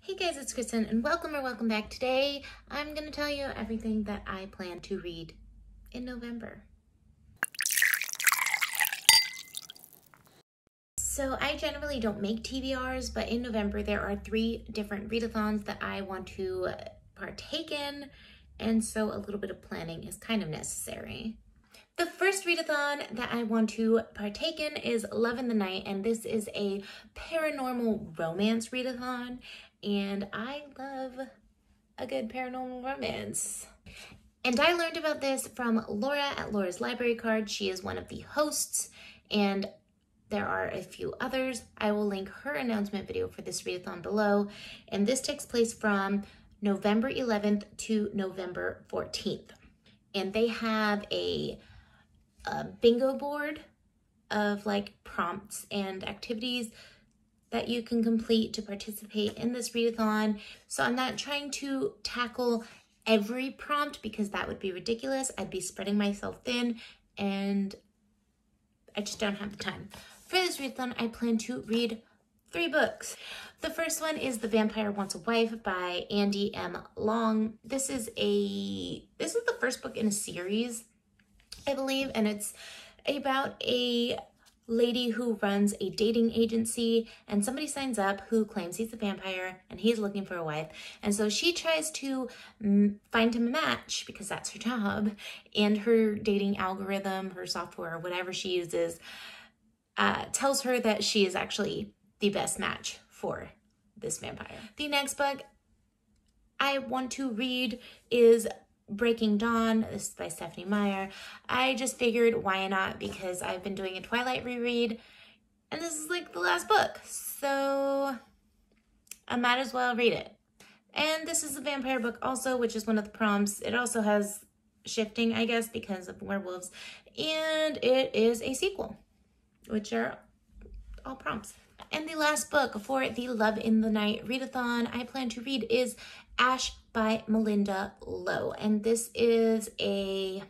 Hey guys, it's Kristen and welcome back. Today I'm going to tell you everything that I plan to read in November. So I generally don't make TBRs, but in November there are 3 different readathons that I want to partake in, and so a little bit of planning is kind of necessary. The first readathon that I want to partake in is Love in the Night, and this is a paranormal romance readathon, and I love a good paranormal romance. And I learned about this from Laura at Laura's Library Card. She is one of the hosts, and there are a few others. I will link her announcement video for this readathon below, and this takes place from November 11th to November 14th. And they have a bingo board of like prompts and activities that you can complete to participate in this readathon. So I'm not trying to tackle every prompt because that would be ridiculous. I'd be spreading myself thin and I just don't have the time. For this readathon, I plan to read 3 books. The first one is The Vampire Wants a Wife by Andy M. Long. This is the first book in a series, I believe, and it's about a lady who runs a dating agency, and somebody signs up who claims he's a vampire and he's looking for a wife, and so she tries to find him a match because that's her job, and her dating algorithm, her software, whatever she uses, tells her that she is actually the best match for this vampire. The next book I want to read is Breaking Dawn. This is by Stephanie Meyer. I just figured why not, because I've been doing a Twilight reread and this is like the last book, so I might as well read it. And this is a vampire book also, which is one of the prompts. It also has shifting, I guess, because of werewolves, and it is a sequel, which are all prompts. And the last book for the Love in the Night readathon I plan to read is Ash by Melinda Lowe. And this is a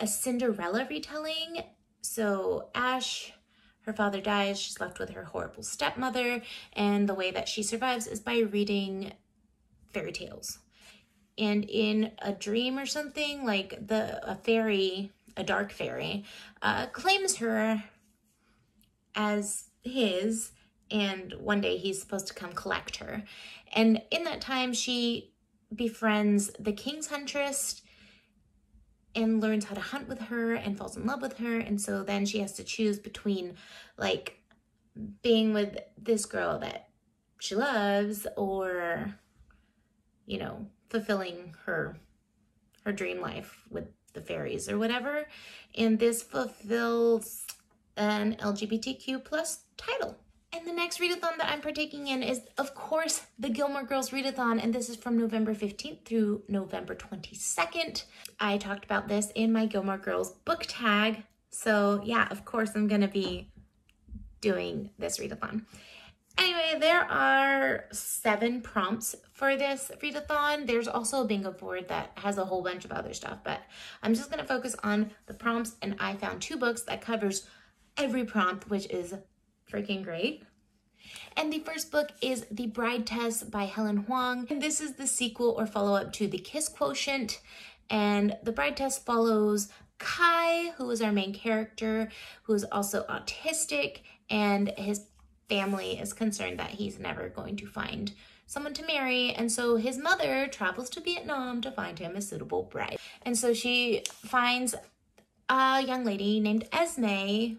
Cinderella retelling. So Ash, her father dies, she's left with her horrible stepmother, and the way that she survives is by reading fairy tales. And in a dream or something, like a dark fairy, claims her as his, and one day he's supposed to come collect her. And in that time, she befriends the king's huntress and learns how to hunt with her and falls in love with her. And so then she has to choose between like being with this girl that she loves or, you know, fulfilling her dream life with the fairies or whatever. And this fulfills an LGBTQ plus title. And the next readathon that I'm partaking in is, of course, the Gilmore Girls readathon, and this is from November 15th through November 22nd. I talked about this in my Gilmore Girls book tag, so yeah, of course I'm gonna be doing this readathon. Anyway, there are 7 prompts for this readathon. There's also a bingo board that has a whole bunch of other stuff, but I'm just gonna focus on the prompts, and I found 2 books that covers every prompt, which is freaking great. And the first book is The Bride Test by Helen Huang. And this is the sequel or follow-up to The Kiss Quotient. And The Bride Test follows Kai, who is our main character, who is also autistic, and his family is concerned that he's never going to find someone to marry. And so his mother travels to Vietnam to find him a suitable bride. And so she finds a young lady named Esme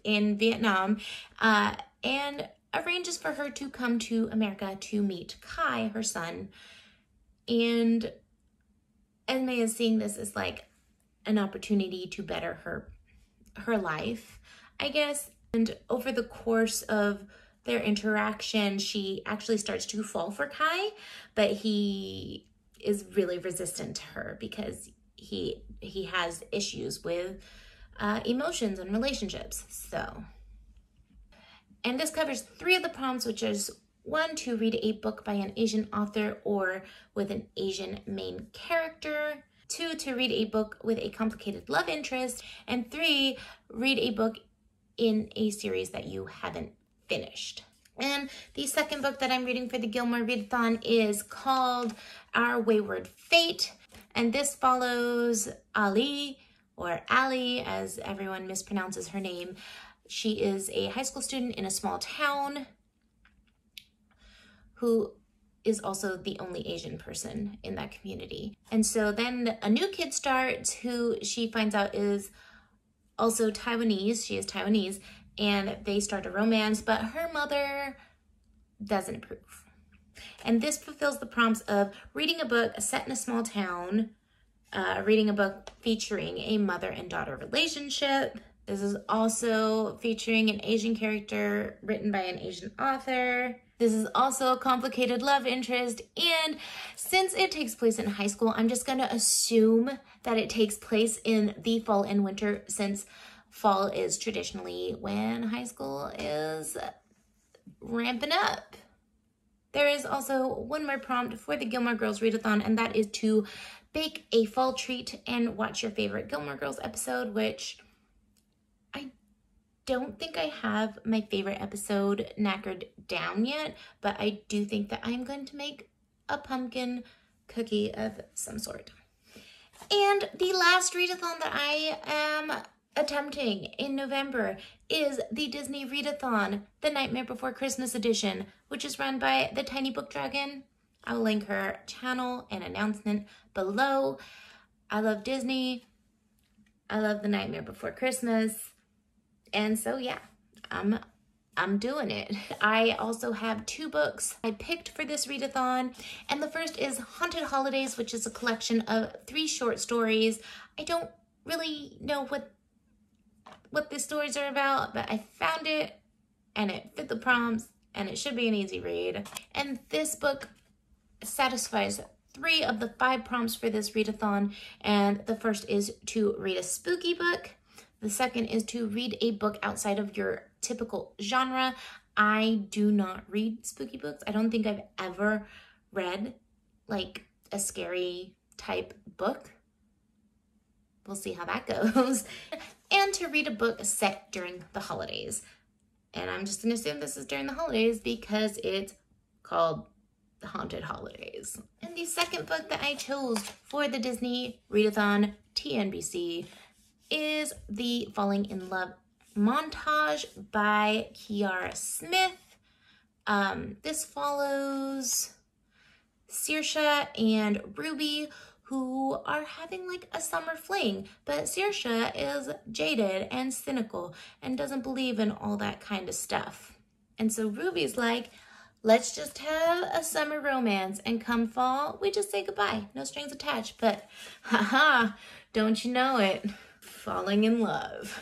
in Vietnam, and arranges for her to come to America to meet Kai, her son. And Esme is seeing this as like an opportunity to better her life, I guess. And over the course of their interaction, she actually starts to fall for Kai, but he is really resistant to her because he has issues with emotions and relationships. So, and this covers 3 of the prompts, which is 1, to read a book by an Asian author or with an Asian main character, 2, to read a book with a complicated love interest, and 3, read a book in a series that you haven't finished. And the second book that I'm reading for the Gilmore Readathon is called Our Wayward Fate. And this follows Ali, or Ali, as everyone mispronounces her name. She is a high school student in a small town who is also the only Asian person in that community. And so then a new kid starts who she finds out is also Taiwanese. She is Taiwanese, and they start a romance, but her mother doesn't approve. And this fulfills the prompts of reading a book set in a small town, reading a book featuring a mother and daughter relationship. This is also featuring an Asian character written by an Asian author. This is also a complicated love interest, and since it takes place in high school, I'm just gonna assume that it takes place in the fall and winter, since fall is traditionally when high school is ramping up. There is also one more prompt for the Gilmore Girls Readathon, and that is to bake a fall treat and watch your favorite Gilmore Girls episode, which I don't think I have my favorite episode knackered down yet, but I do think that I'm going to make a pumpkin cookie of some sort. And the last readathon that I am attempting in November is the Disney Readathon, The Nightmare Before Christmas edition, which is run by the Tiny Book Dragon. I will link her channel and announcement below. I love Disney. I love The Nightmare Before Christmas. And so yeah, I'm doing it. I also have 2 books I picked for this readathon, and the first is Haunted Holidays, which is a collection of 3 short stories. I don't really know what the stories are about, but I found it and it fit the prompts and it should be an easy read. And this book satisfies 3 of the 5 prompts for this readathon, and the first is to read a spooky book. The second is to read a book outside of your typical genre. I do not read spooky books. I don't think I've ever read like a scary type book. We'll see how that goes. And to read a book set during the holidays. And I'm just gonna assume this is during the holidays because it's called The Haunted Holidays. And the second book that I chose for the Disney Readathon TNBC is the Falling in Love montage by Kiara Smith. This follows Saoirse and Ruby, who are having like a summer fling, but Saoirse is jaded and cynical and doesn't believe in all that kind of stuff. And so Ruby's like, let's just have a summer romance, and come fall, we just say goodbye, no strings attached. But haha, don't you know it, falling in love.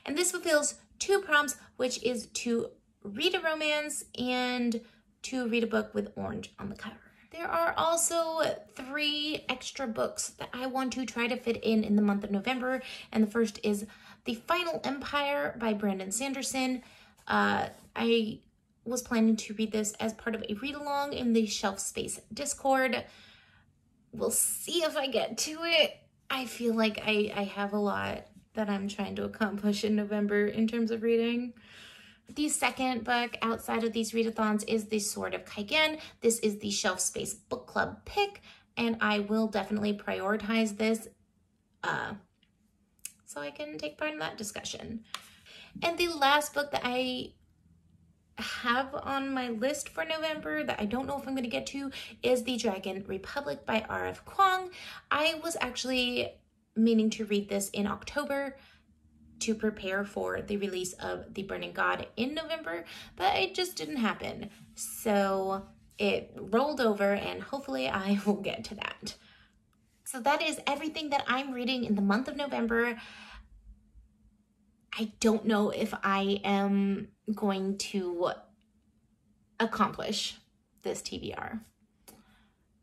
And this fulfills 2 prompts, which is to read a romance and to read a book with orange on the cover. There are also 3 extra books that I want to try to fit in the month of November. And the first is The Final Empire by Brandon Sanderson. I was planning to read this as part of a read-along in the Shelf Space Discord. We'll see if I get to it. I feel like I have a lot that I'm trying to accomplish in November in terms of reading. The second book outside of these readathons is The Sword of Kaiken. This is the Shelf Space Book Club pick, and I will definitely prioritize this so I can take part in that discussion. And the last book that I have on my list for November that I don't know if I'm going to get to is The Dragon Republic by R.F. Kuang. I was actually meaning to read this in October to prepare for the release of The Burning God in November, but it just didn't happen. So it rolled over, and hopefully I will get to that. So that is everything that I'm reading in the month of November. I don't know if I am going to accomplish this TBR.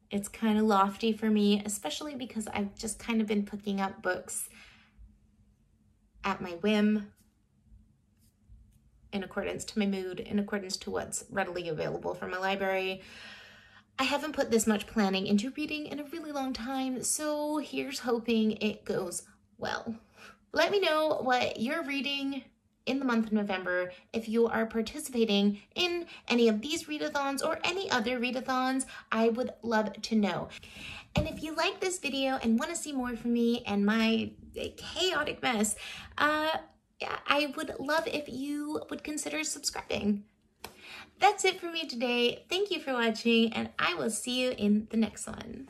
It's kind of lofty for me, especially because I've just kind of been picking up books at my whim, in accordance to my mood, in accordance to what's readily available from my library. I haven't put this much planning into reading in a really long time, so here's hoping it goes well. Let me know what you're reading in the month of November. If you are participating in any of these readathons or any other readathons, I would love to know. And if you like this video and want to see more from me and my chaotic mess, yeah, I would love if you would consider subscribing. That's it for me today. Thank you for watching, and I will see you in the next one.